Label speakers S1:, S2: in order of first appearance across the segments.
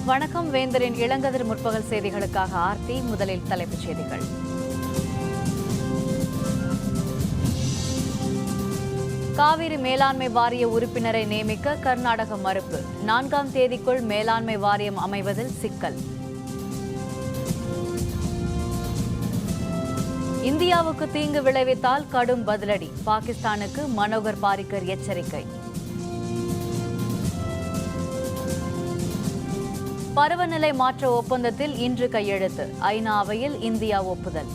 S1: வணக்கம். வேந்தரின் இளங்கதிர் முற்பகல் செய்திகளுக்காக ஆர்த்தி. முதலில் தலைப்புச் செய்திகள். காவிரி மேலாண்மை வாரிய உறுப்பினரை நியமிக்க கர்நாடக மறுப்பு. 4ஆம் தேதிக்குள் மேலாண்மை வாரியம் அமைவதில் சிக்கல். இந்தியாவுக்கு தீங்கு விளைவித்தால் கடும் பதிலடி. பாகிஸ்தானுக்கு மனோகர் பாரிக்கர் எச்சரிக்கை. பருவநிலை மாற்ற ஒப்பந்தத்தில் இன்று கையெழுத்து. ஐநா அவையில் இந்தியா ஒப்புதல்.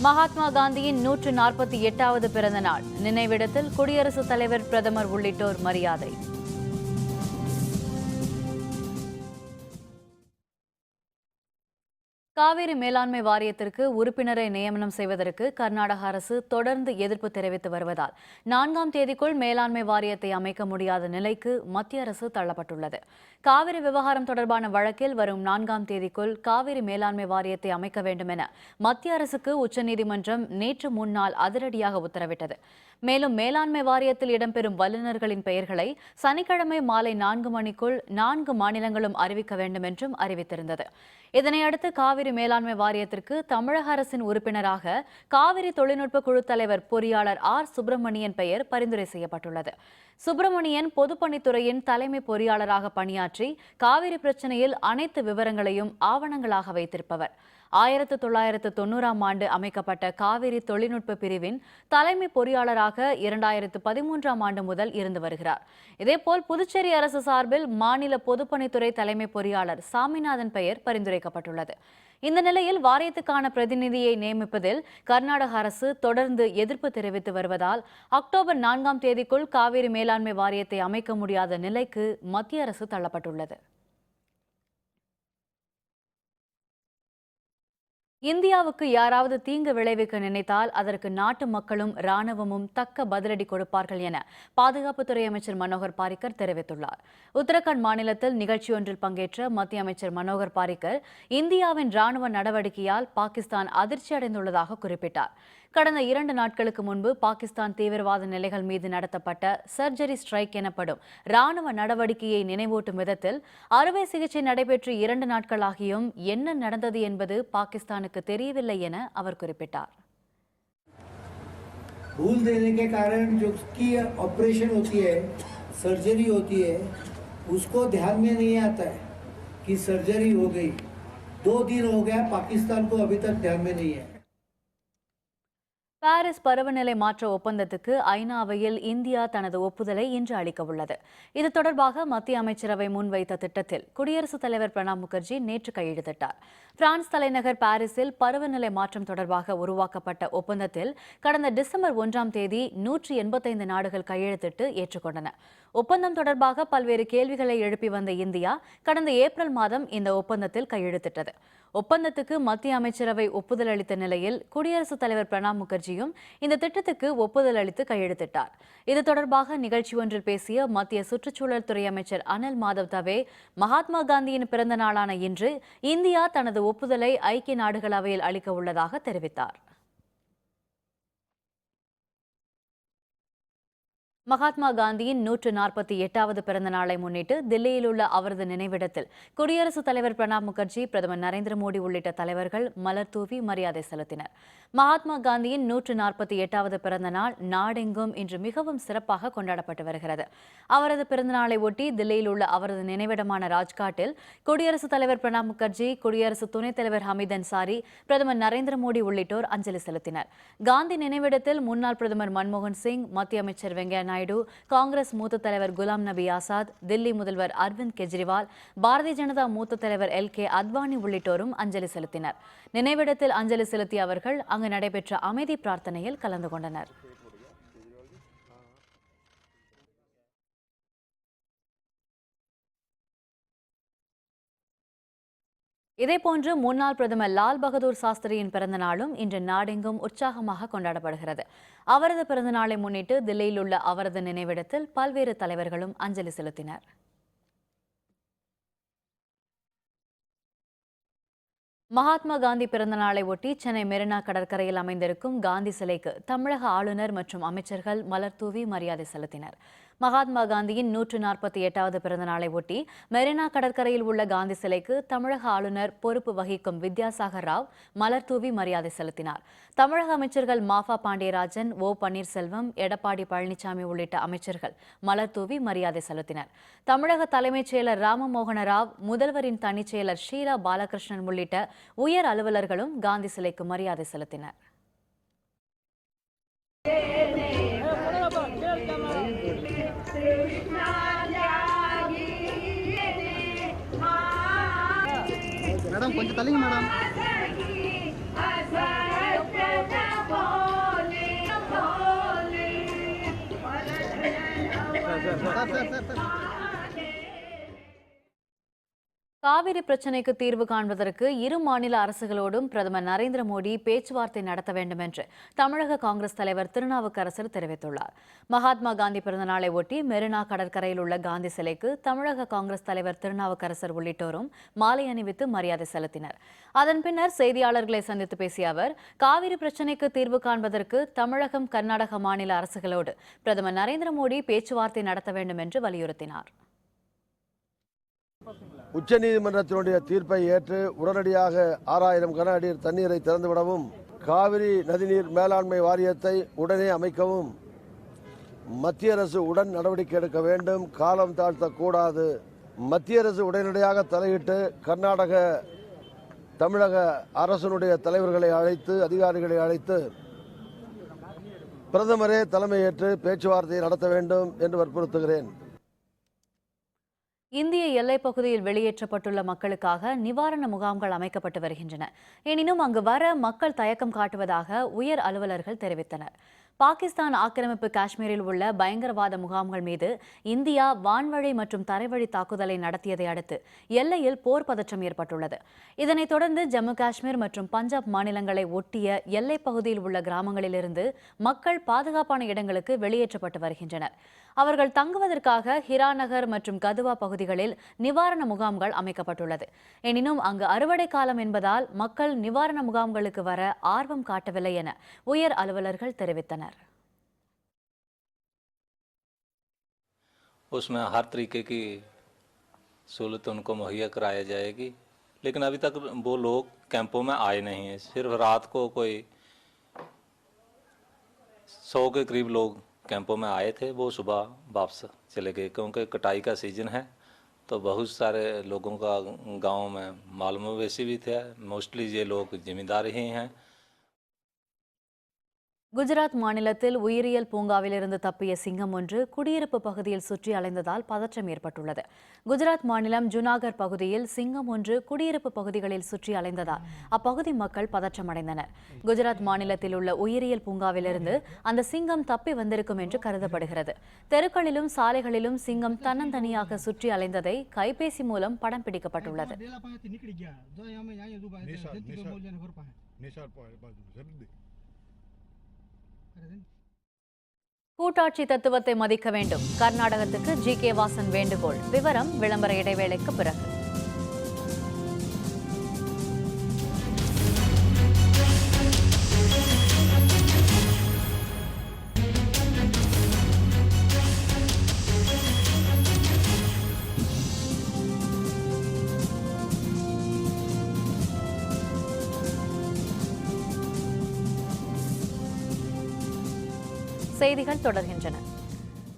S1: மகாத்மா காந்தியின் 148வது பிறந்த நாள். நினைவிடத்தில் குடியரசுத் தலைவர், பிரதமர் உள்ளிட்டோர் மரியாதை. காவிரி மேலாண்மை வாரியத்திற்கு உறுப்பினரை நியமனம் செய்வதற்கு கர்நாடக அரசு தொடர்ந்து எதிர்ப்பு தெரிவித்து வருவதால் 4ஆம் தேதிக்குள் மேலாண்மை வாரியத்தை அமைக்க முடியாத நிலைக்கு மத்திய அரசு தள்ளப்பட்டுள்ளது. காவிரி விவகாரம் தொடர்பான வழக்கில் வரும் 4ஆம் தேதிக்குள் காவிரி மேலாண்மை வாரியத்தை அமைக்க வேண்டும் என மத்திய அரசுக்கு உச்சநீதிமன்றம் நேற்று முன்னாள் அதிரடியாக உத்தரவிட்டது. மேலும் மேலாண்மை வாரியத்தில் இடம்பெறும் வல்லுநர்களின் பெயர்களை சனிக்கிழமை மாலை 4 மணிக்குள் 4 மாநிலங்களும் அறிவிக்க வேண்டும் என்றும் அறிவித்திருந்தது. இதனையடுத்து காவிரி மேலாண்மை வாரியத்திற்கு தமிழக அரசின் உறுப்பினராக காவிரி தொழில்நுட்ப குழு தலைவர் பொறியாளர் ஆர் சுப்பிரமணியன் பெயர் பரிந்துரை செய்யப்பட்டுள்ளது. சுப்பிரமணியன் பொதுப்பணித்துறையின் தலைமை பொறியாளராக பணியாற்றி காவிரி பிரச்சினையில் அனைத்து விவரங்களையும் ஆவணங்களாக வைத்திருப்பவர். 1990ஆம் ஆண்டு அமைக்கப்பட்ட காவிரி தொழில்நுட்ப பிரிவின் தலைமை பொறியாளராக 2013ஆம் ஆண்டு முதல் இருந்து வருகிறார். இதேபோல் புதுச்சேரி அரசு சார்பில் மாநில பொதுப்பணித்துறை தலைமை பொறியாளர் சாமிநாதன் பெயர் பரிந்துரைக்கப்பட்டுள்ளது. இந்த நிலையில் வாரியத்துக்கான பிரதிநிதியை நியமிப்பதில் கர்நாடக அரசு தொடர்ந்து எதிர்ப்பு தெரிவித்து வருவதால் அக்டோபர் 4ஆம் தேதிக்குள் காவிரி மேலாண்மை வாரியத்தை அமைக்க முடியாத நிலைக்கு மத்திய அரசு தள்ளப்பட்டுள்ளது. இந்தியாவுக்கு யாராவது தீங்கு விளைவிக்க நினைத்தால் அதற்கு நாட்டு மக்களும் ராணுவமும் தக்க பதிலடி கொடுப்பார்கள் என பாதுகாப்புத்துறை அமைச்சர் மனோகர் பாரிக்கர் தெரிவித்துள்ளார். உத்தரகாண்ட் மாநிலத்தில் நிகழ்ச்சியொன்றில் பங்கேற்ற மத்திய அமைச்சர் மனோகர் பாரிக்கர் இந்தியாவின் ராணுவ நடவடிக்கையால் பாகிஸ்தான் அதிர்ச்சி அடைந்துள்ளதாக குறிப்பிட்டார். கடந்த 2 நாட்களுக்கு முன்பு பாகிஸ்தான் தீவிரவாத நிலைகள் மீது நடத்தப்பட்ட சர்ஜரி ஸ்ட்ரைக் எனப்படும் ராணுவ நடவடிக்கையை நினைவூட்டும் விதத்தில் அறுவை சிகிச்சை நடைபெற்று 2 நாட்களாகியும் என்ன நடந்தது என்பது பாகிஸ்தானுக்கு தெரியவில்லை என அவர் குறிப்பிட்டார்.
S2: भूल देने के कारण जो की ऑपरेशन होती है, सर्जरी होती है, उसको ध्यान में नहीं आता है कि सर्जरी हो गई. 2 दिन हो गया, पाकिस्तान को अभी तक ध्यान में नहीं है.
S1: பாரிஸ் பருவநிலை மாற்ற ஒப்பந்தத்துக்கு ஐநா அவையில் இந்தியா தனது ஒப்புதலை இன்று அளிக்க உள்ளது. இது தொடர்பாக மத்திய அமைச்சரவை முன்வைத்த திட்டத்தில் குடியரசுத் தலைவர் பிரணாப் முகர்ஜி நேற்று கையெழுத்திட்டார். பிரான்ஸ் தலைநகர் பாரிஸில் பருவநிலை மாற்றம் தொடர்பாக உருவாக்கப்பட்ட ஒப்பந்தத்தில் கடந்த டிசம்பர் 1ஆம் தேதி 185 நாடுகள் கையெழுத்திட்டு ஏற்றுக்கொண்டன. ஒப்பந்தம் தொடர்பாக பல்வேறு கேள்விகளை எழுப்பி வந்த இந்தியா கடந்த ஏப்ரல் மாதம் இந்த ஒப்பந்தத்தில் கையெழுத்திட்டது. ஒப்பந்தத்துக்கு மத்திய அமைச்சரவை ஒப்புதல் அளித்த நிலையில் குடியரசுத் தலைவர் பிரணாப் முகர்ஜியும் இந்த திட்டத்துக்கு ஒப்புதல் அளித்து கையெழுத்திட்டார். இது தொடர்பாக நிகழ்ச்சி ஒன்றில் பேசிய மத்திய சுற்றுச்சூழல் துறை அமைச்சர் அனில் மாதவ் தவே, மகாத்மா காந்தியின் பிறந்த நாளான இன்று இந்தியா தனது ஒப்புதலை ஐக்கிய நாடுகள் அவையில் அளிக்க உள்ளதாக தெரிவித்தார். மகாத்மா காந்தியின் 148வது பிறந்த நாளை முன்னிட்டு தில்லியில் உள்ள அவரது நினைவிடத்தில் குடியரசுத் தலைவர் பிரணாப் முகர்ஜி, பிரதமர் நரேந்திர மோடி உள்ளிட்ட தலைவர்கள் மலர் தூவி மரியாதை செலுத்தினர். மகாத்மா காந்தியின் 148வது பிறந்த நாள் நாடெங்கும் இன்று மிகவும் சிறப்பாக கொண்டாடப்பட்டு வருகிறது. அவரது பிறந்த நாளை ஒட்டி தில்லியில் உள்ள அவரது நினைவிடமான ராஜ்காட்டில் குடியரசுத் தலைவர் பிரணாப் முகர்ஜி, குடியரசு துணைத் தலைவர் ஹமீத் அன்சாரி, பிரதமர் நரேந்திர மோடி உள்ளிட்டோர் அஞ்சலி செலுத்தினர். காந்தி நினைவிடத்தில் முன்னாள் பிரதமர் மன்மோகன் சிங், மத்திய அமைச்சர் வெங்கையா நாயுடு, காங்கிரஸ் மூத்த தலைவர் குலாம் நபி ஆசாத், தில்லி முதல்வர் அரவிந்த் கெஜ்ரிவால், பாரதிய ஜனதா மூத்த தலைவர் LK அத்வானி உள்ளிட்டோரும் அஞ்சலி செலுத்தினர். நினைவிடத்தில் அஞ்சலி செலுத்திய அவர்கள் அங்கு நடைபெற்ற அமைதி பிரார்த்தனையில் கலந்து கொண்டனர். இதேபோன்று முன்னாள் பிரதமர் லால் பகதூர் சாஸ்திரியின் பிறந்த நாளும் இன்று நாடெங்கும் உற்சாகமாக கொண்டாடப்படுகிறது. அவரது பிறந்த நாளை முன்னிட்டு தில்லியில் உள்ள அவரது நினைவிடத்தில் பல்வேறு தலைவர்களும் அஞ்சலி செலுத்தினர். மகாத்மா காந்தி பிறந்த நாளை ஒட்டி சென்னை மெரினா கடற்கரையில் அமைந்திருக்கும் காந்தி சிலைக்கு தமிழக ஆளுநர் மற்றும் அமைச்சர்கள் மலர் தூவி மரியாதை செலுத்தினர். மகாத்மா காந்தியின் 148வது பிறந்த நாளை ஒட்டி மெரினா கடற்கரையில் உள்ள காந்தி சிலைக்கு தமிழக ஆளுநர் பொறுப்பு வகிக்கும் வித்யாசாகர் ராவ் மலர் தூவி மரியாதை செலுத்தினார். தமிழக அமைச்சர்கள் மாஃபா பாண்டியராஜன், ஓ பன்னீர்செல்வம், எடப்பாடி பழனிசாமி உள்ளிட்ட அமைச்சர்கள் மலர் தூவி மரியாதை செலுத்தினர். தமிழக தலைமைச் செயலர் ராமமோகன ராவ், முதல்வரின் தனிச் செயலர் ஷீலா பாலகிருஷ்ணன் உள்ளிட்ட உயர் அலுவலர்களும் காந்தி சிலைக்கு மரியாதை செலுத்தினர்.
S3: मैडम கொஞ்சம் தள்ளிங்க மேடம்.
S1: காவிரி பிரச்சினைக்கு தீர்வு காண்பதற்கு இரு மாநில அரசுகளோடும் பிரதமர் நரேந்திர மோடி பேச்சுவார்த்தை நடத்த வேண்டும் என்று தமிழக காங்கிரஸ் தலைவர் திருநாவுக்கரசர் தெரிவித்துள்ளார். மகாத்மா காந்தி பிறந்தநாளை ஒட்டி மெரினா கடற்கரையில் உள்ள காந்தி சிலைக்கு தமிழக காங்கிரஸ் தலைவர் திருநாவுக்கரசர் உள்ளிட்டோரும் மாலை அணிவித்து மரியாதை செலுத்தினர். அதன் பின்னர் செய்தியாளர்களை சந்தித்து பேசிய அவர், காவிரி பிரச்சினைக்கு தீர்வு காண்பதற்கு தமிழகம், கர்நாடக மாநில அரசுகளோடு பிரதமர் நரேந்திர மோடி பேச்சுவார்த்தை நடத்த வேண்டும் என்று வலியுறுத்தினார்.
S4: உச்சநீதிமன்றத்தினுடைய தீர்ப்பை ஏற்று உடனடியாக 6000 கன அடி தண்ணீரை திறந்துவிடவும், காவிரி நதிநீர் மேலாண்மை வாரியத்தை உடனே அமைக்கவும் மத்திய அரசு உடன் நடவடிக்கை எடுக்க வேண்டும். காலம் தாழ்த்தக்கூடாது. மத்திய அரசு உடனடியாக தலையிட்டு கர்நாடக, தமிழக அரசனுடைய தலைவர்களை அழைத்து, அதிகாரிகளை அழைத்து பிரதமரே தலைமையேற்று பேச்சுவார்த்தை நடத்த வேண்டும் என்று வற்புறுத்துகிறேன்.
S1: இந்திய எல்லைப் பகுதியில் வெளியேற்றப்பட்டுள்ள மக்களுக்காக நிவாரண முகாம்கள் அமைக்கப்பட்டு வருகின்றன. எனினும் அங்கு வர மக்கள் தயக்கம் காட்டுவதாக உயர் அலுவலர்கள் தெரிவித்தனர். பாகிஸ்தான் ஆக்கிரமிப்பு காஷ்மீரில் உள்ள பயங்கரவாத முகாம்கள் மீது இந்தியா வான்வழி மற்றும் தரைவழி தாக்குதலை நடத்தியதை அடுத்து எல்லையில் போர் பதற்றம் ஏற்பட்டுள்ளது. இதனைத் தொடர்ந்து ஜம்மு காஷ்மீர் மற்றும் பஞ்சாப் மாநிலங்களை ஒட்டிய எல்லைப் பகுதியில் உள்ள கிராமங்களிலிருந்து மக்கள் பாதுகாப்பான இடங்களுக்கு வெளியேற்றப்பட்டு வருகின்றனர். அவர்கள் தங்குவதற்காக ஹிராநகர் மற்றும் கதுவா பகுதிகளில் நிவாரண முகாம்கள் அமைக்கப்பட்டுள்ளது. எனினும் அங்கு அறுவடை காலம் என்பதால் மக்கள் நிவாரண முகாம்களுக்கு வர ஆர்வம் காட்டவில்லை என உயர் அலுவலர்கள் தெரிவித்தனர்.
S5: उसमें हर तरीके की सहूलत उनको मुहैया कराया जाएगी, लेकिन अभी तक वो लोग कैंपों में आए नहीं हैं। सिर्फ रात को कोई 100 के करीब लोग कैंपों में आए थे, वो सुबह वापस चले गए क्योंकि कटाई का सीजन है। तो बहुत सारे लोगों का गांव में माल मवेशी भी थे। मोस्टली ये लोग जिम्मेदार ही हैं.
S1: குஜராத் மாநிலத்தில் உயிரியல் பூங்காவிலிருந்து தப்பிய சிங்கம் ஒன்று குடியிருப்பு பகுதியில் சுற்றி அலைந்ததால் பதற்றம் ஏற்பட்டுள்ளது. குஜராத் மாநிலம் ஜுனாகர் பகுதியில் சிங்கம் ஒன்று குடியிருப்பு பகுதிகளில் சுற்றி அலைந்ததால் அப்பகுதி மக்கள் பதற்றமடைந்தனர். குஜராத் மாநிலத்தில் உள்ள உயிரியல் பூங்காவிலிருந்து அந்த சிங்கம் தப்பி வந்திருக்கும் என்று கருதப்படுகிறது. தெருக்களிலும் சாலைகளிலும் சிங்கம் தன்னந்தனியாக சுற்றி அலைந்ததை கைபேசி மூலம் படம் பிடிக்கப்பட்டுள்ளது. கூட்டாட்சி தத்துவத்தை மதிக்க வேண்டும். கர்நாடகத்துக்கு ஜி.கே. வாசன் வேண்டுகோள். விவரம் விளம்பர இடைவேளைக்கு பிறகு. செய்திகள் தொடர்கின்றன.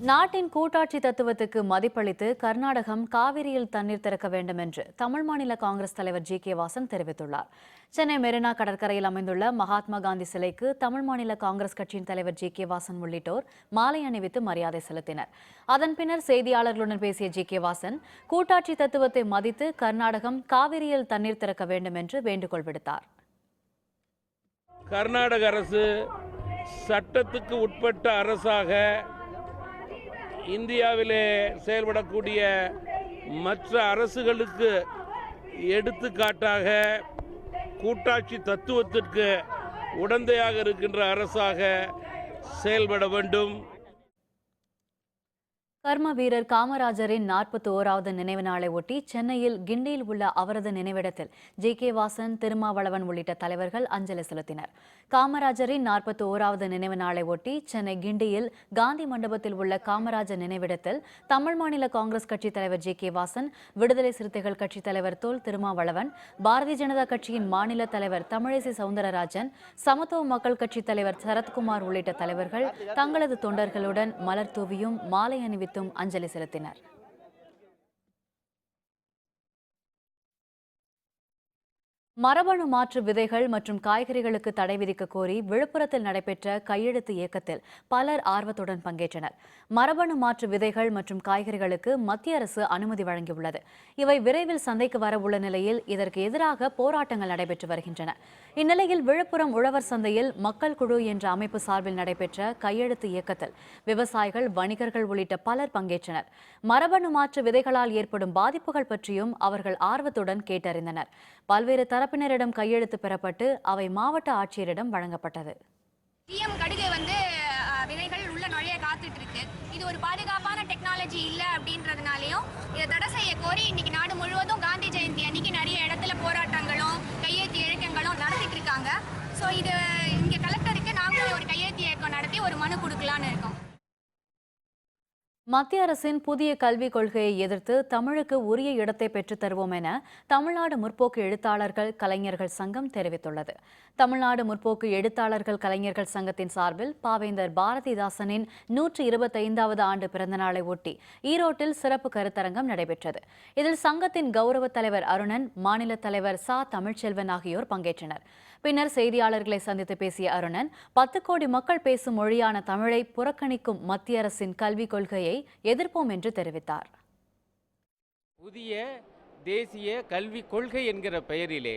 S1: நாட்டின் கூட்டாட்சி தத்துவத்துக்கு மதிப்பளித்து கர்நாடகம் காவிரியில் தண்ணீர் திறக்க வேண்டும் என்று தமிழ் மாநில காங்கிரஸ் தலைவர் ஜி.கே. வாசன் தெரிவித்துள்ளார். சென்னை மெரினா கடற்கரையில் அமைந்துள்ள மகாத்மா காந்தி சிலைக்கு தமிழ் மாநில காங்கிரஸ் கட்சியின் தலைவர் ஜி.கே. வாசன் உள்ளிட்டோர் மாலை அணிவித்து மரியாதை செலுத்தினர். அதன் பின்னர் செய்தியாளர்களுடன் பேசிய ஜி.கே. வாசன், கூட்டாட்சி தத்துவத்தை மதித்து கர்நாடகம் காவிரியில் தண்ணீர் திறக்க வேண்டும் என்று வேண்டுகோள் விடுத்தார்.
S6: கர்நாடக அரசு சட்டத்துக்கு உட்பட்ட அரசாக இந்தியாவிலே செயல்படக்கூடிய மற்ற அரசுகளுக்கு எடுத்துக்காட்டாக கூட்டாட்சி தத்துவத்திற்கு உடந்தையாக இருக்கின்ற அரசாக செயல்பட வேண்டும்.
S1: கர்ம வீரர் காமராஜரின் 41வது நினைவு நாளை ஒட்டி சென்னையில் கிண்டியில் உள்ள அவரது நினைவிடத்தில் ஜே.கே. வாசன், திருமாவளவன் உள்ளிட்ட தலைவர்கள் அஞ்சலி செலுத்தினர். காமராஜரின் 41வது நினைவு நாளை ஒட்டி சென்னை கிண்டியில் காந்தி மண்டபத்தில் உள்ள காமராஜர் நினைவிடத்தில் தமிழ் மாநில காங்கிரஸ் கட்சித் தலைவர் ஜே.கே. வாசன், விடுதலை சிறுத்தைகள் கட்சித் தலைவர் தொல் திருமாவளவன், பாரதிய ஜனதா கட்சியின் மாநில தலைவர் தமிழிசை சவுந்தரராஜன், சமத்துவ மக்கள் கட்சித் தலைவர் சரத்குமார் உள்ளிட்ட தலைவர்கள் தங்களது தொண்டர்களுடன் மலர் தூவியும் மாலை அணிவித்தும் அஞ்சலி செலுத்தினர். மரபணு மாற்று விதைகள் மற்றும் காய்கறிகளுக்கு தடை விதிக்க கோரி விழுப்புரத்தில் நடைபெற்ற கையெழுத்து இயக்கத்தில் பலர் ஆர்வத்துடன் பங்கேற்றனர். மரபணு மாற்று விதைகள் மற்றும் காய்கறிகளுக்கு மத்திய அரசு அனுமதி வழங்கியுள்ளது. இவை விரைவில் சந்தைக்கு வரவுள்ள நிலையில் இதற்கு எதிராக போராட்டங்கள் நடைபெற்று வருகின்றன. இந்நிலையில் விழுப்புரம் உழவர் சந்தையில் மக்கள் குழு என்ற அமைப்பு சார்பில் நடைபெற்ற கையெழுத்து இயக்கத்தில் விவசாயிகள், வணிகர்கள் உள்ளிட்ட பலர் பங்கேற்றனர். மரபணு மாற்று விதைகளால் ஏற்படும் பாதிப்புகள் பற்றியும் அவர்கள் ஆர்வத்துடன் கேட்டறிந்தனர். பல்வேறு தரப்பினரிடம் கையெழுத்து பெறப்பட்டு அவை மாவட்ட ஆட்சியரிடம் வழங்கப்பட்டது.
S7: கடுகு விதைகள் உள்ள நுழைய காத்துட்டு இருக்கு. இது ஒரு பாதுகாப்பான டெக்னாலஜி இல்ல அப்படின்றதுனாலையும் இதை தடை செய்ய கோரி இன்னைக்கு நாடு முழுவதும் காந்தி ஜெயந்தி அன்னைக்கு நிறைய இடத்துல போராட்டங்களும் கையெழுத்து இயக்கங்களும் நடத்திட்டு இருக்காங்க. ஸோ இது இங்க கலெக்டருக்கு நாங்களும் ஒரு கையெழுத்து இயக்கம் நடத்தி ஒரு மனு கொடுக்கலான்னு இருக்கோம்.
S1: மத்திய அரசின் புதிய கல்விக் கொள்கையை எதிர்த்து தமிழுக்கு உரிய இடத்தை பெற்றுத் தருவோம் என தமிழ்நாடு முற்போக்கு எழுத்தாளர்கள் கலைஞர்கள் சங்கம் தெரிவித்துள்ளது. தமிழ்நாடு முற்போக்கு எழுத்தாளர்கள் கலைஞர்கள் சங்கத்தின் சார்பில் பாவேந்தர் பாரதிதாசனின் 125வது ஆண்டு பிறந்தநாளை ஒட்டி ஈரோட்டில் சிறப்பு கருத்தரங்கம் நடைபெற்றது. இதில் சங்கத்தின் கௌரவ தலைவர் அருணன், மாநில தலைவர் ச. தமிழ்ச்செல்வன் ஆகியோர் பங்கேற்றனர். பின்னர் செய்தியாளர்களை சந்தித்து பேசிய அருணன், 10 கோடி மக்கள் பேசும் மொழியான தமிழை புறக்கணிக்கும் மத்திய அரசின் கல்விக் கொள்கையை எதிர்ப்போம் என்று தெரிவித்தார்.
S8: புதிய தேசிய கல்விக் கொள்கை என்கிற பெயரிலே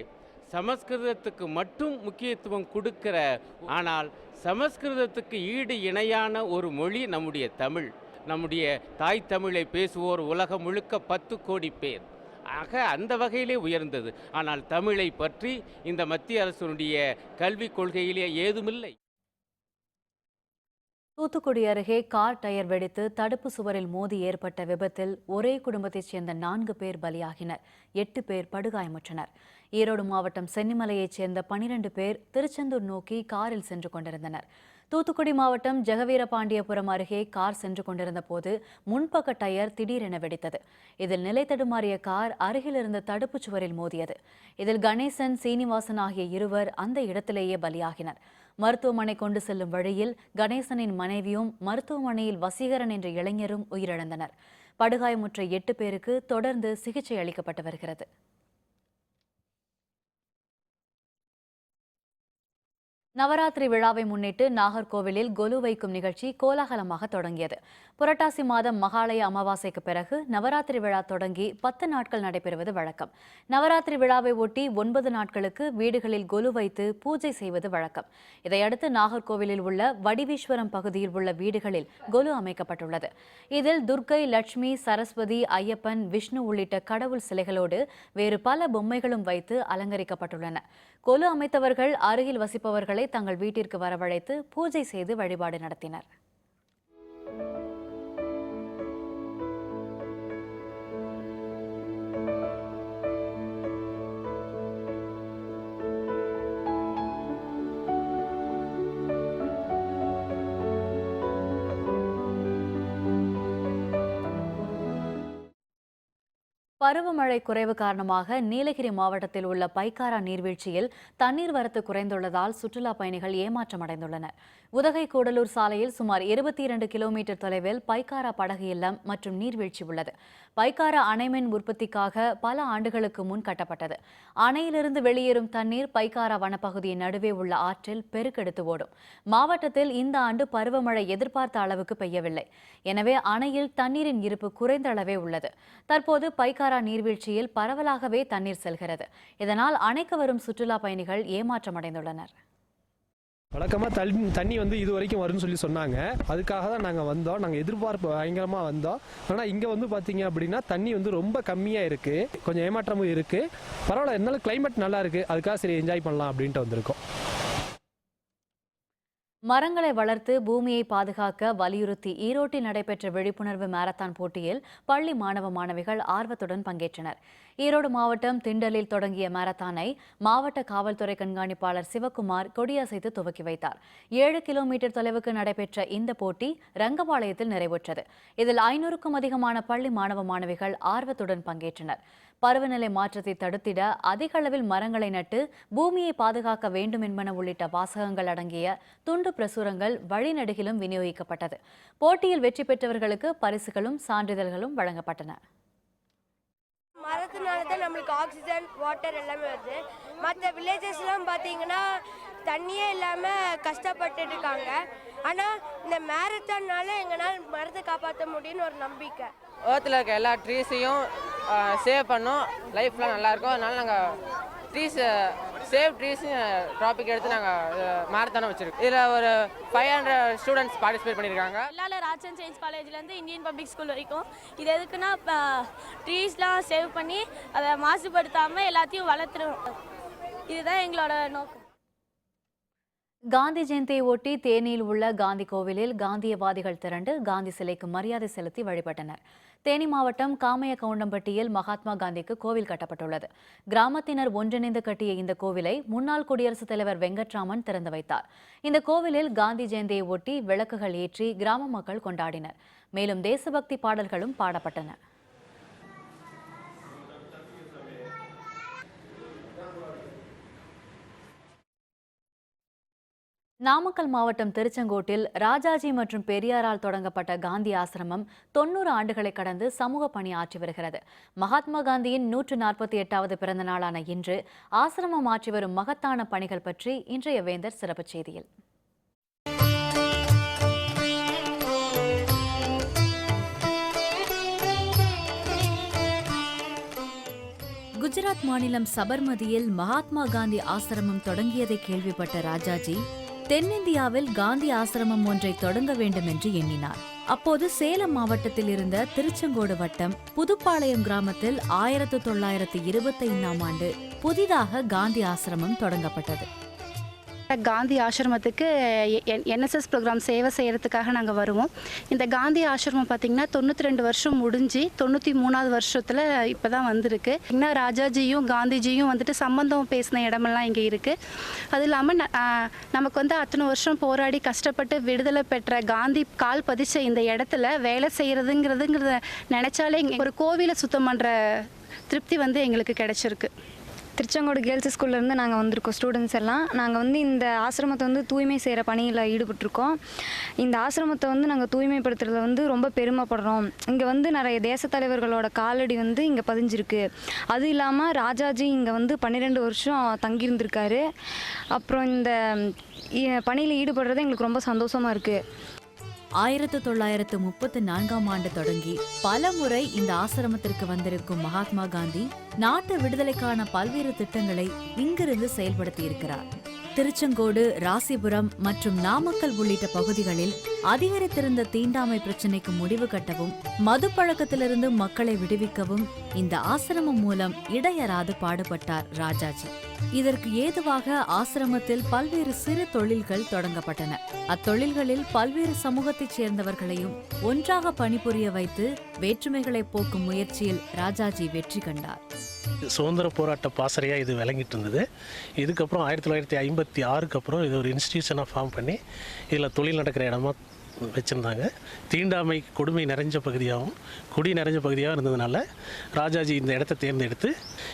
S8: சமஸ்கிருதத்துக்கு மட்டும் முக்கியத்துவம் கொடுக்கிற, ஆனால் சமஸ்கிருதத்துக்கு ஈடு இணையான ஒரு மொழி நம்முடைய தமிழ். நம்முடைய தாய் தமிழை பேசுவோர் உலகம் முழுக்க 10 கோடி பேர். ஆக அந்த வகையிலே உயர்ந்தது. ஆனால் தமிழை பற்றி இந்த மத்திய அரசினுடைய கல்விக் கொள்கையிலே ஏதுமில்லை.
S1: தூத்துக்குடி அருகே கார் டயர் வெடித்து தடுப்பு சுவரில் மோதி ஏற்பட்ட விபத்தில் ஒரே குடும்பத்தைச் சேர்ந்த 4 பேர் பலியாகினர். 8 பேர் படுகாயமுற்றனர். ஈரோடு மாவட்டம் சென்னிமலையைச் சேர்ந்த 12 பேர் திருச்செந்தூர் நோக்கி காரில் சென்று கொண்டிருந்தனர். தூத்துக்குடி மாவட்டம் ஜெகவீரபாண்டியபுரம் அருகே கார் சென்று கொண்டிருந்த போது முன்பக்க டயர் திடீரென வெடித்தது. இதில் நிலை தடுமாறிய கார் அருகில் இருந்த தடுப்புச் சுவரில் மோதியது. இதில் கணேசன், சீனிவாசன் ஆகிய இருவர் அந்த இடத்திலேயே பலியாகினர். மருத்துவமனை கொண்டு செல்லும் வழியில் கணேசனின் மனைவியும் மருத்துவமனையில் வசீகரன் என்ற இளைஞரும் உயிரிழந்தனர். படுகாயமுற்ற 8 பேருக்கு தொடர்ந்து சிகிச்சை அளிக்கப்பட்டு வருகிறது. நவராத்திரி விழாவை முன்னிட்டு நாகர்கோவிலில் கொலு வைக்கும் நிகழ்ச்சி கோலாகலமாக தொடங்கியது. புரட்டாசி மாதம் மகாலய அமாவாசைக்கு பிறகு நவராத்திரி விழா தொடங்கி 10 நாட்கள் நடைபெறுவது வழக்கம். நவராத்திரி விழாவை ஒட்டி 9 நாட்களுக்கு வீடுகளில் கொலு வைத்து பூஜை செய்வது வழக்கம். இதையடுத்து நாகர்கோவிலில் உள்ள வடிவீஸ்வரம் பகுதியில் உள்ள வீடுகளில் கொலு அமைக்கப்பட்டுள்ளது. இதில் துர்க்கை, லட்சுமி, சரஸ்வதி, ஐயப்பன், விஷ்ணு உள்ளிட்ட கடவுள் சிலைகளோடு வேறு பல பொம்மைகளும் வைத்து அலங்கரிக்கப்பட்டுள்ளன. கொலு அமைத்தவர்கள் அருகில் வசிப்பவர்களை தங்கள் வீட்டிற்கு வரவழைத்து பூஜை செய்து வழிபாடு நடத்தினர். பருவமழை குறைவு காரணமாக நீலகிரி மாவட்டத்தில் உள்ள பைக்காரா நீர்வீழ்ச்சியில் தண்ணீர் வரத்து குறைந்துள்ளதால் சுற்றுலா பயணிகள் ஏமாற்றமடைந்துள்ளனர். உதகை கூடலூர் சாலையில் சுமார் 22 கிலோமீட்டர் தொலைவில் பைக்காரா படகு இல்லம் மற்றும் நீர்வீழ்ச்சி உள்ளது. பைக்காரா அணைமின் உற்பத்திக்காக பல ஆண்டுகளுக்கு முன் கட்டப்பட்டது. அணையிலிருந்து வெளியேறும் தண்ணீர் பைக்காரா வனப்பகுதியின் நடுவே உள்ள ஆற்றில் பெருக்கெடுத்து ஓடும். மாவட்டத்தில் இந்த ஆண்டு பருவமழை எதிர்பார்த்த அளவுக்கு பெய்யவில்லை. எனவே அணையில் தண்ணீரின் இருப்பு குறைந்த அளவே உள்ளது. தற்போது பைக்காரா நீர்வீழ்ச்சியில் பரவலாகவே தண்ணீர் செல்கிறது. இதனால் அணைக்கு வரும் சுற்றுலா பயணிகள் ஏமாற்றமடைந்துள்ளனர்.
S9: வழக்கமாக தண்ணி இது வரைக்கும் வரும்னு சொல்லி சொன்னாங்க. அதுக்காக தான் நாங்கள் வந்தோம். நாங்கள் எதிர்பார்ப்பு பயங்கரமாக வந்தோம். ஆனால் இங்கே பார்த்தீங்க அப்படின்னா தண்ணி ரொம்ப கம்மியாக இருக்குது. கொஞ்சம் ஏமாற்றமும் இருக்குது. பரவாயில்ல, இருந்தாலும் கிளைமேட் நல்லா இருக்குது. அதுக்காக சரி என்ஜாய் பண்ணலாம் அப்படின்ட்டு வந்திருக்கோம்.
S1: மரங்களை வளர்த்து பூமியை பாதுகாக்க வலியுறுத்தி ஈரோட்டில் நடைபெற்ற விழிப்புணர்வு மாரத்தான் போட்டியில் பள்ளி மாணவ மாணவிகள் ஆர்வத்துடன் பங்கேற்றனர். ஈரோடு மாவட்டம் திண்டலில் தொடங்கிய மாரத்தானை மாவட்ட காவல்துறை கண்காணிப்பாளர் சிவக்குமார் கொடியசைத்து துவக்கி வைத்தார். 7 கிலோமீட்டர் தொலைவுக்கு நடைபெற்ற இந்த போட்டி ரங்கபாளையத்தில் நிறைவுற்றது. இதில் 500க்கும் அதிகமான பள்ளி மாணவ மாணவிகள் ஆர்வத்துடன் பங்கேற்றனர். பருவநிலை மாற்றத்தை தடுத்திட அதிக அளவில் மரங்களை நட்டு பூமியை பாதுகாக்க வேண்டும் என்பன உள்ளிட்ட வாசகங்கள் அடங்கிய துண்டு பிரசுரங்கள் வழிநெடுகிலும் விநியோகிக்கப்பட்டது. போட்டியில் வெற்றி பெற்றவர்களுக்கு பரிசுகளும் சான்றிதழ்களும் வழங்கப்பட்டன.
S10: மரத்தினால தான் நம்மளுக்கு ஆக்சிஜன், வாட்டர் எல்லாமே வருது. மற்ற வில்லேஜஸ்லாம் பார்த்தீங்கன்னா தண்ணியே இல்லாமல் கஷ்டப்பட்டு இருக்காங்க. ஆனால் இந்த மேரத்தான்னால எங்களால் மரத்தை காப்பாற்ற முடியும்னு ஒரு நம்பிக்கை.
S11: ஏர்த்தில் இருக்க எல்லா ட்ரீஸையும் சேவ் பண்ணோம், லைஃப்லாம் நல்லாயிருக்கும். அதனால நாங்கள் சேவ் ட்ரீஸ் டாபிக் எடுத்து நாங்கள் மாரத்தானம் வச்சுருக்கோம். இதில் ஒரு 500 ஸ்டூடெண்ட்ஸ் பார்ட்டிசிபேட் பண்ணியிருக்காங்க.
S10: எல்லா ராஜ் அண்ட் சயின்ஸ் காலேஜ்லேருந்து இந்தியன் பப்ளிக் ஸ்கூல் வரைக்கும். இது எதுக்குன்னா ட்ரீஸ்லாம் சேவ் பண்ணி அதை மாசுபடுத்தாமல் எல்லாத்தையும் வளர்த்துறோம். இதுதான் எங்களோட நோக்கம்.
S1: காந்தி ஜெயந்தியை ஒட்டி தேனியில் உள்ள காந்தி கோவிலில் காந்தியவாதிகள் திரண்டு காந்தி சிலைக்கு மரியாதை செலுத்தி வழிபட்டனர். தேனி மாவட்டம் காமையகவுண்டம்பட்டியில் மகாத்மா காந்திக்கு கோவில் கட்டப்பட்டுள்ளது. கிராமத்தினர் ஒன்றிணைந்து கட்டிய இந்த கோவிலை முன்னாள் குடியரசுத் தலைவர் வெங்கட்ராமன் திறந்து வைத்தார். இந்த கோவிலில் காந்தி ஜெயந்தியை ஒட்டி விளக்குகள் ஏற்றி கிராம மக்கள் கொண்டாடினர். மேலும் தேசபக்தி பாடல்களும் பாடப்பட்டன. நாமக்கல் மாவட்டம் திருச்செங்கோட்டில் ராஜாஜி மற்றும் பெரியாரால் தொடங்கப்பட்ட காந்தி ஆசிரமம் 90 ஆண்டுகளை கடந்து சமூக பணி ஆற்றி வருகிறது. மகாத்மா காந்தியின் 148வது பிறந்த நாளான இன்று ஆசிரமம் ஆற்றி வரும் மகத்தான பணிகள் பற்றி இன்றைய வேந்தர் சிறப்பு செய்தியில். குஜராத் மாநிலம் சபர்மதியில் மகாத்மா காந்தி ஆசிரமம் தொடங்கியதை கேள்விப்பட்ட ராஜாஜி தென்னிந்தியாவில் காந்தி ஆசிரமம் ஒன்றை தொடங்க வேண்டும் என்று எண்ணினார். அப்போது சேலம் மாவட்டத்தில் இருந்த திருச்செங்கோடு வட்டம் புதுப்பாளையம் கிராமத்தில் 1925ஆம் ஆண்டு புதிதாக காந்தி ஆசிரமம் தொடங்கப்பட்டது.
S12: காந்தி ஆசிரமத்துக்கு என்எஸ்எஸ் ப்ரோக்ராம் சேவை செய்கிறதுக்காக நாங்கள் வருவோம். இந்த காந்தி ஆசிரமம் பார்த்திங்கன்னா 92 வருஷம் முடிஞ்சு 93வது வருஷத்தில் இப்போ தான் வந்திருக்கு. இன்னும் ராஜாஜியும் காந்திஜியும் வந்துட்டு சம்பந்தம் பேசின இடமெல்லாம் இங்கே இருக்குது. அது இல்லாமல் நமக்கு வந்து அத்தனை வருஷம் போராடி கஷ்டப்பட்டு விடுதலை பெற்ற காந்தி கால் பதிச்ச இந்த இடத்துல வேலை செய்கிறதுங்கிறத நினச்சாலே ஒரு கோவிலை சுத்தம் பண்ணுற திருப்தி வந்து எங்களுக்கு கிடைச்சிருக்கு.
S13: திருச்செங்கோடு கேர்ள்ஸ் ஸ்கூல்லேருந்து நாங்கள் வந்திருக்கோம். ஸ்டூடெண்ட்ஸ் எல்லாம் நாங்கள் வந்து இந்த ஆசிரமத்தை வந்து தூய்மை செய்கிற பணியில் ஈடுபட்டிருக்கோம். இந்த ஆசிரமத்தை வந்து நாங்கள் தூய்மைப்படுத்துறதுல வந்து ரொம்ப பெருமைப்படுறோம். இங்கே வந்து நிறைய தேச தலைவர்களோட காலடி வந்து இங்கே பதிஞ்சிருக்கு. அது இல்லாமல் ராஜாஜி இங்கே வந்து 12 வருஷம் தங்கியிருந்திருக்காரு. அப்புறம் இந்த பணியில் ஈடுபடுறது எங்களுக்கு ரொம்ப சந்தோஷமாக இருக்குது.
S1: 1934ஆம் ஆண்டு தொடங்கி பல முறை இந்த ஆசிரமத்திற்கு வந்திருக்கும் மகாத்மா காந்தி நாட்டு விடுதலைக்கான பல்வேறு திட்டங்களை இங்கிருந்து செயல்படுத்தி இருக்கிறார். திருச்செங்கோடு, ராசிபுரம் மற்றும் நாமக்கல் உள்ளிட்ட பகுதிகளில் அதிகரித்திருந்த தீண்டாமை பிரச்சினைக்கு முடிவு கட்டவும் மது பழக்கத்திலிருந்து மக்களை விடுவிக்கவும் இந்த ஆசிரமம் மூலம் இடையறாது பாடுபட்டார் ராஜாஜி. இதற்கு ஏதுவாக ஆசிரமத்தில் பல்வேறு சிறு தொழில்கள் தொடங்கப்பட்டன. அத்தொழில்களில் பல்வேறு சமூகத்தைச் சேர்ந்தவர்களையும் ஒன்றாக பணிபுரிய வைத்து வேற்றுமைகளை போக்கும் முயற்சியில் ராஜாஜி வெற்றி கண்டார்.
S14: சுதந்திர போராட்ட பாசறையாக இது விளங்கிட்டு இருந்தது. இதுக்கப்புறம் 1956க்கு அப்புறம் இது ஒரு இன்ஸ்டிடியூஷனாக ஃபார்ம் பண்ணி இதில் தொழில் நடக்கிற இடமா வச்சுருந்தாங்க. தீண்டாமை கொடுமை நிறைஞ்ச பகுதியாகவும் குடி நிறைஞ்ச பகுதியாகவும் இருந்ததுனால ராஜாஜி இந்த இடத்த தேர்ந்தெடுத்து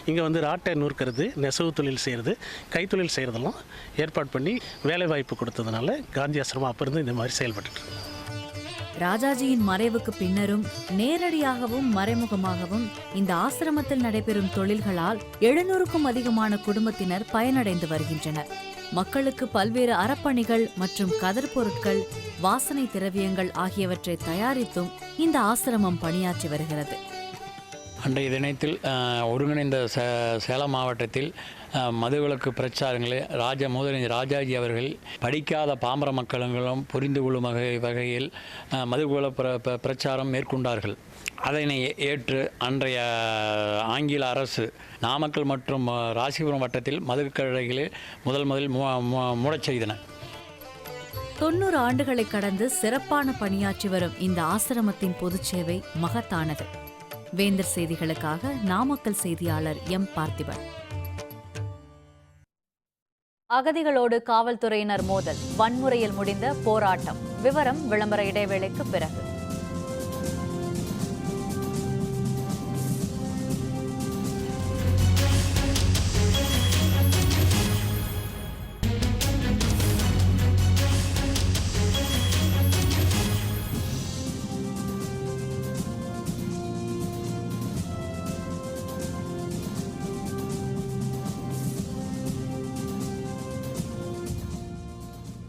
S14: இங்கே வந்து ராட்டை நூற்கிறது, நெசவு தொழில் செய்கிறது, கைத்தொழில் செய்கிறதெல்லாம் ஏற்பாடு பண்ணி வேலைவாய்ப்பு கொடுத்ததுனால காந்தி ஆசிரமம் அப்போ இருந்து இந்த மாதிரி செயல்பட்டு.
S1: ராஜாஜியின் மறைவுக்கு பின்னரும் நேரடியாகவும் மறைமுகமாகவும் இந்த ஆசிரமத்தில் நடைபெறும் தொழில்களால் 700க்கும் அதிகமான குடும்பத்தினர் பயனடைந்து வருகின்றனர். மக்களுக்கு பல்வேறு அறப்பணிகள் மற்றும் கதர் பொருட்கள், வாசனை திரவியங்கள் ஆகியவற்றை தயாரித்தும் இந்த ஆசிரமம் பணியாற்றி வருகிறது.
S15: அன்றைய தினத்தில் ஒருங்கிணைந்த சேலம் மாவட்டத்தில் மதுவிலக்கு பிரச்சாரங்களை ராஜாஜி அவர்கள் படிக்காத பாமர மக்களும் புரிந்து கொள்ளும் வகையில் மதுவிலக்கு பிரச்சாரம் மேற்கொண்டார்கள். அதனை ஏற்று அன்றைய ஆங்கில அரசு நாமக்கல் மற்றும் ராசிபுரம் வட்டத்தில் மதுக்கடைகளை முதலில் மூடச் செய்தன.
S1: 90 ஆண்டுகளை கடந்து சிறப்பான பணியாற்றி வரும் இந்த ஆசிரமத்தின் பொதுச்சேவை மகத்தானது. வேந்தர் செய்திகளுக்காக நாமக்கல் செய்தியாளர் எம் பார்த்திபன். அகதிகளோடு காவல்துறையினர் மோதல், வன்முறையில் முடிந்த போராட்டம். விவரம் விளம்பர இடைவேளைக்கு பிறகு.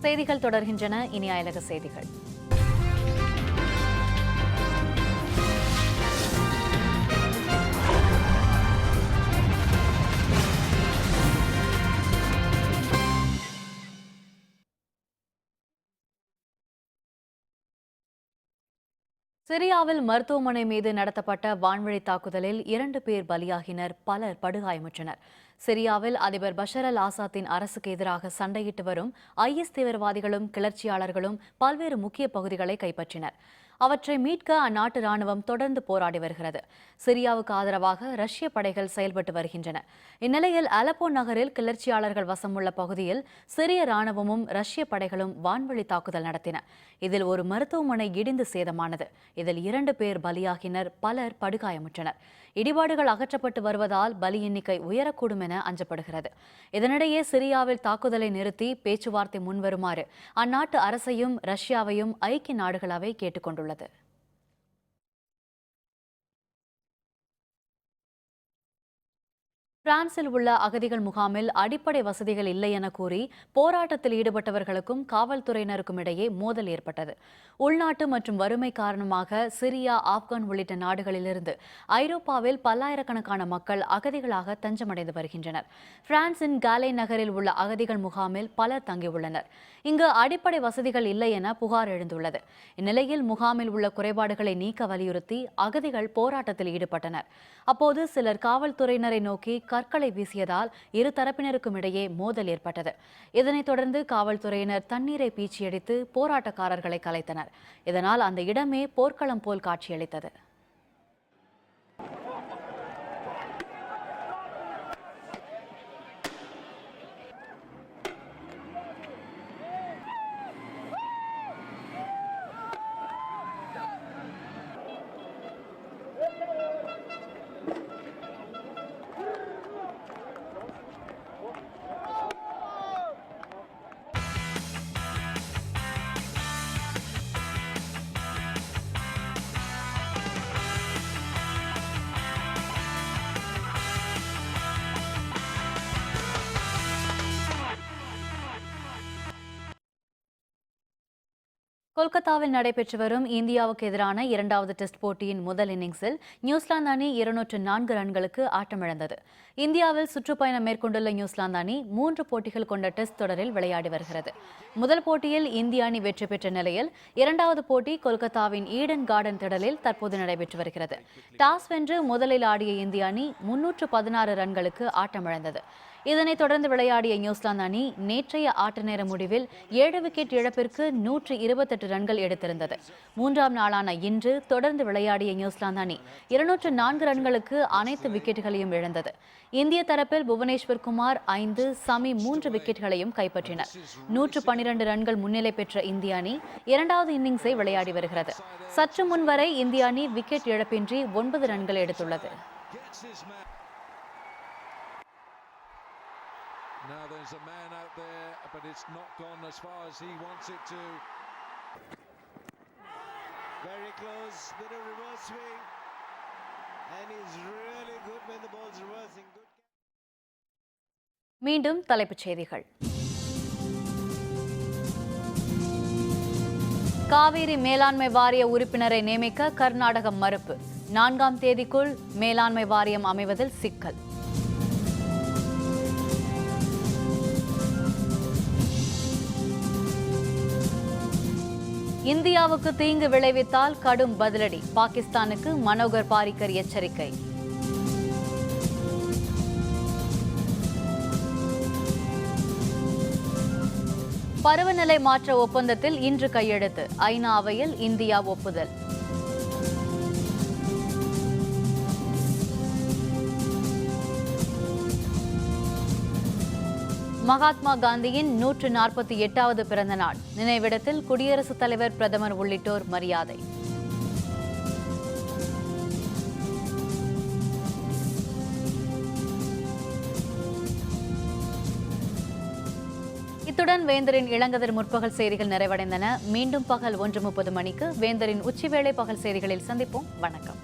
S1: செய்திகள் தொடர்கின்றன. இனி அயலக செய்திகள். சிரியாவில் மருத்துவமனை மீது நடத்தப்பட்ட வான்வழி தாக்குதலில் 2 பேர் பலியாகினர், பலர் படுகாயமுற்றனர். சிரியாவில் அதிபர் பஷர் அல் ஆசாத்தின் அரசுக்கு எதிராக சண்டையிட்டு வரும் IS தீவிரவாதிகளும் கிளர்ச்சியாளர்களும் பல்வேறு முக்கிய பகுதிகளை கைப்பற்றினர். அவற்றை மீட்க அந்நாட்டு ராணுவம் தொடர்ந்து போராடி வருகிறது. சிரியாவுக்கு ஆதரவாக ரஷ்ய படைகள் செயல்பட்டு வருகின்றன. இந்நிலையில் அலப்போ நகரில் கிளர்ச்சியாளர்கள் வசமுள்ள பகுதியில் சிரிய ராணுவமும் ரஷ்ய படைகளும் வான்வழி தாக்குதல் நடத்தின. இதில் ஒரு மருத்துவமனை இடிந்து சேதமானது. இதில் 2 பேர் பலியாகினர், பலர் படுகாயமுற்றனர். இடிபாடுகள் அகற்றப்பட்டு வருவதால் பலி எண்ணிக்கை உயரக்கூடும் என அஞ்சப்படுகிறது. இதனிடையே சிரியாவில் தாக்குதலை நிறுத்தி பேச்சுவார்த்தை முன்வருமாறு அந்நாட்டு அரசையும் ரஷ்யாவையும் ஐக்கிய நாடுகள் அவை கேட்டுக் கொண்டுள்ளது. பிரான்சில் உள்ள அகதிகள் முகாமில் அடிப்படை வசதிகள் இல்லை என கூறி போராட்டத்தில் ஈடுபட்டவர்களுக்கும் காவல்துறையினருக்கும் இடையே மோதல் ஏற்பட்டது. உள்நாட்டு மற்றும் வறுமை காரணமாக சிரியா, ஆப்கான் உள்ளிட்ட நாடுகளிலிருந்து ஐரோப்பாவில் பல்லாயிரக்கணக்கான மக்கள் அகதிகளாக தஞ்சமடைந்து வருகின்றனர். பிரான்சின் காலே நகரில் உள்ள அகதிகள் முகாமில் பலர் தங்கியுள்ளனர். இங்கு அடிப்படை வசதிகள் இல்லை என புகார் எழுந்துள்ளது. இந்நிலையில் முகாமில் உள்ள குறைபாடுகளை நீக்க வலியுறுத்தி அகதிகள் போராட்டத்தில் ஈடுபட்டனர். அப்போது சிலர் காவல்துறையினரை நோக்கி கற்களை வீசியதால் இரு தரப்பினருக்கும் இடையே மோதல் ஏற்பட்டது. இதனைத் தொடர்ந்து காவல்துறையினர் தண்ணீரை பீச்சியடித்து போராட்டக்காரர்களை கலைத்தனர். இதனால் அந்த இடமே போர்க்களம் போல் காட்சியளித்தது. கொல்கத்தாவில் நடைபெற்று வரும் இந்தியாவுக்கு எதிரான 2வது டெஸ்ட் போட்டியின் முதல் இன்னிங்ஸில் நியூசிலாந்து அணி 204 ரன்களுக்கு ஆட்டமிழந்தது. இந்தியாவில் சுற்றுப்பயணம் மேற்கொண்டுள்ள நியூசிலாந்து அணி 3 போட்டிகள் கொண்ட டெஸ்ட் தொடரில் விளையாடி வருகிறது. முதல் போட்டியில் இந்திய அணி வெற்றி பெற்ற நிலையில் 2வது போட்டி கொல்கத்தாவின் ஈடன் கார்டன் திடலில் தற்போது நடைபெற்று வருகிறது. டாஸ் வென்று முதலில் ஆடிய இந்திய அணி 316 ரன்களுக்கு ஆட்டமிழந்தது. இதனைத் தொடர்ந்து விளையாடிய நியூசிலாந்து அணி நேற்றைய ஆட்ட நேர முடிவில் 7 விக்கெட் இழப்பிற்கு 128 ரன்கள் எடுத்திருந்தது. 3ஆம் நாளான இன்று தொடர்ந்து விளையாடிய நியூசிலாந்து அணி 204 ரன்களுக்கு அனைத்து விக்கெட்டுகளையும் இழந்தது. இந்திய தரப்பில் புவனேஸ்வர் குமார் 5, சமி 3 விக்கெட்டுகளையும் கைப்பற்றினர். 112 ரன்கள் முன்னிலை பெற்ற இந்திய அணி 2வது இன்னிங்ஸை விளையாடி வருகிறது. சற்று முன்வரை இந்திய அணி விக்கெட் இழப்பின்றி 9 ரன்கள் எடுத்துள்ளது.
S16: Now there's a man out there, but it's not gone as far as he wants it to. Very close, bit of reverse swing, and he's really good when the ball's reversing. Good.
S1: மீண்டும் தலைப்புச் செய்திகள். காவிரி மேலாண்மை வாரிய உறுப்பினரை நியமிக்க கர்நாடகம் மறுப்பு. 4ஆம் தேதிக்குள் மேலாண்மை வாரியம் அமைவதில் சிக்கல். இந்தியாவுக்கு தீங்கு விளைவித்தால் கடும் பதிலடி. பாகிஸ்தானுக்கு மனோகர் பாரிக்கர் எச்சரிக்கை. பருவநிலை மாற்ற ஒப்பந்தத்தில் இன்று கையெழுத்து. ஐநா அவையில் இந்தியா ஒப்புதல். மகாத்மா காந்தியின் 148வது பிறந்த நாள். நினைவிடத்தில் குடியரசுத் தலைவர், பிரதமர் உள்ளிட்டோர் மரியாதை. இத்துடன் வேந்தரின் இளங்கதிர் முற்பகல் செய்திகள் நிறைவடைந்தன. மீண்டும் பகல் 1:30 மணிக்கு வேந்தரின் உச்சிவேளை பகல் செய்திகளில் சந்திப்போம். வணக்கம்.